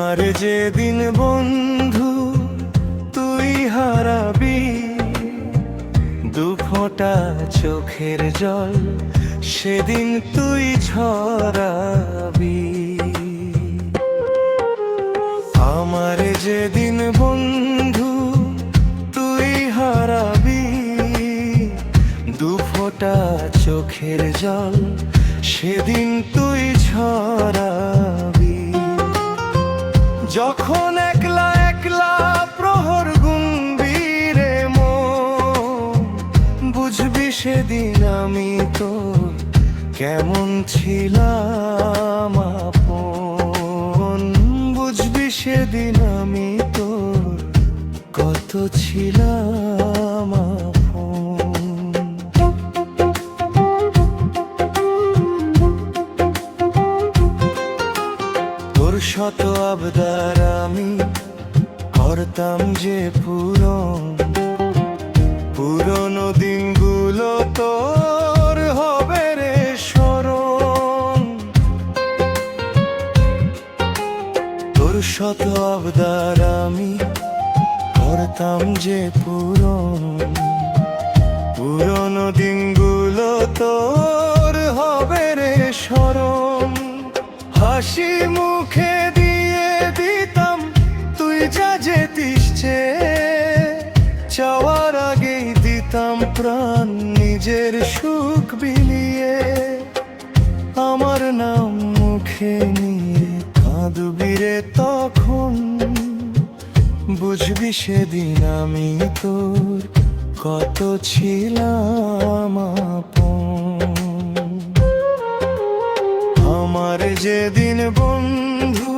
আমার যেদিন বন্ধু তুই হারাবি, দু ফোঁটা চোখের জল সেদিন তুই ঝরাবি। আমার যেদিন বন্ধু তুই হারাবি, দু ফোঁটা চোখের জল সেদিন তুই ঝরাবি। যখন একলা একলা প্রহর গুনবি রে মন, বুঝবি সেদিন আমি তোর কেমন ছিলাম আপন। বুঝবি সেদিন আমি তোর কত ছিলাম আপন। তোর শত আবদার আমি করতাম যে পূরণ, পুরনো দিনগুলো তোর হবে রে স্মরণ। তোর শত আবদার আমি করতাম যে পূরণ, পুরনো দিনগুলো তোর হবে রে স্মরণ। হাসি মুখে দিয়ে দিতাম তুই যা যেতিস চেয়ে, চাওয়ার আগেই দিতাম প্রাণ নিজের সুখ বিলিয়ে। আমার নাম মুখে নিয়ে কাঁদবি রে তখন, বুঝবি সেদিন আমি তোর কত ছিলাম আপন। আমার যেদিন বন্ধু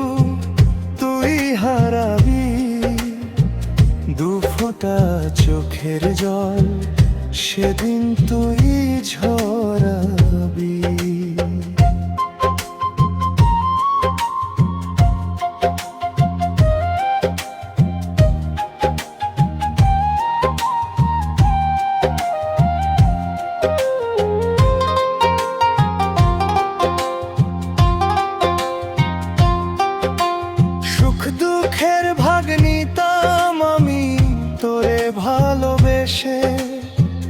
তুই হারাবি, দু ফোঁটা চোখের জল সেদিন তুই ঝরাবি। সুখ দুঃখের ভাগ নিতাম আমি তোরে ভালোবেসে,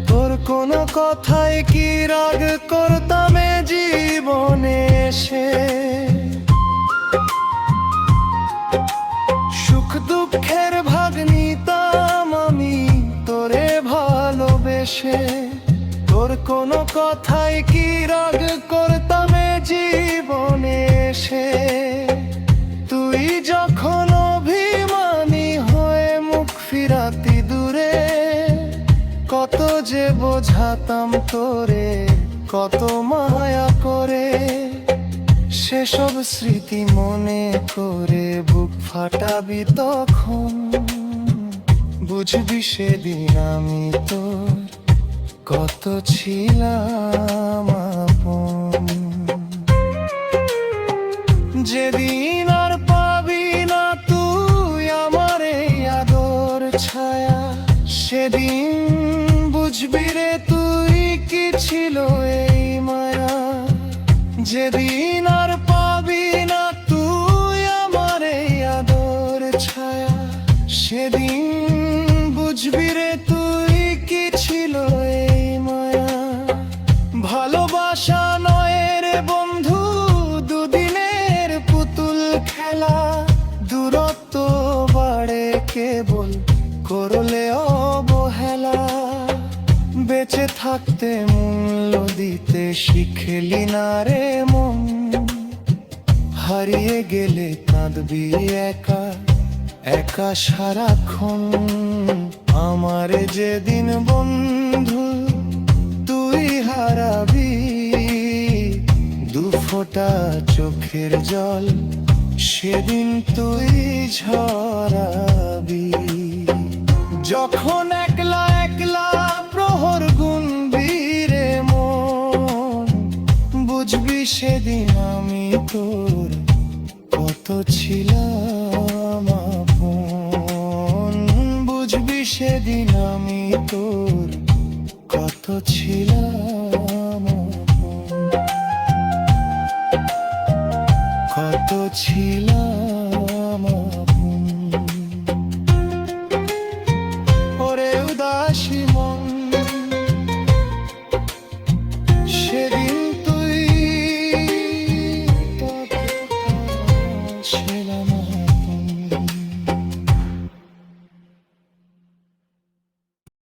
তোর কোনো কথায় কি রাগ করতাম এ জীবনে এসে। সুখ দুঃখের ভাগ নিতাম আমি তোরে ভালোবেসে, তোর কোনো কথায় কি রাগ করতাম এ জীবনে এসে। তুই যখন অভিমানী হয়ে মুখ ফিরাতি দূরে, কত যে বোঝাতাম তোরে কত মায়া করে। সেসব স্মৃতি মনে করে বুক ফাটাবি তখন, বুঝবি সেদিন আমি তোর কত ছিলাম আপন। যেদিন আর পাবি না তুই আমার এই আদর ছায়া, সেদিন বুঝবি রে তুই কি ছিল এই মায়া। যেদিন আর পাবি না তুই আমার এই আদর ছায়া, সেদিন বুঝবি রে তুই কি ছিল এই মায়া। ভালোবাসা নয় রে বন্ধু দুদিনের পুতুল খেলা, দূরত্ব বাড়ে কেবল করলে অবহেলা। বেঁচে থাকতে মূল্য দিতে শিখলি না রে মন, হারিয়ে গেলে কাঁদবি একা একা সারাক্ষণ। আমার যেদিন বন্ধু তুই হারাবি, দু ফোঁটা চোখের জল সেদিন তুই ঝরাবি। যখন একলা একলা প্রহর গুনবি রে মন, বুঝবি সেদিন আমি তোর কত ছিলাম আপন। বুঝবি সেদিন আমি তোর কত ছিলাম আপন, কত ছিল।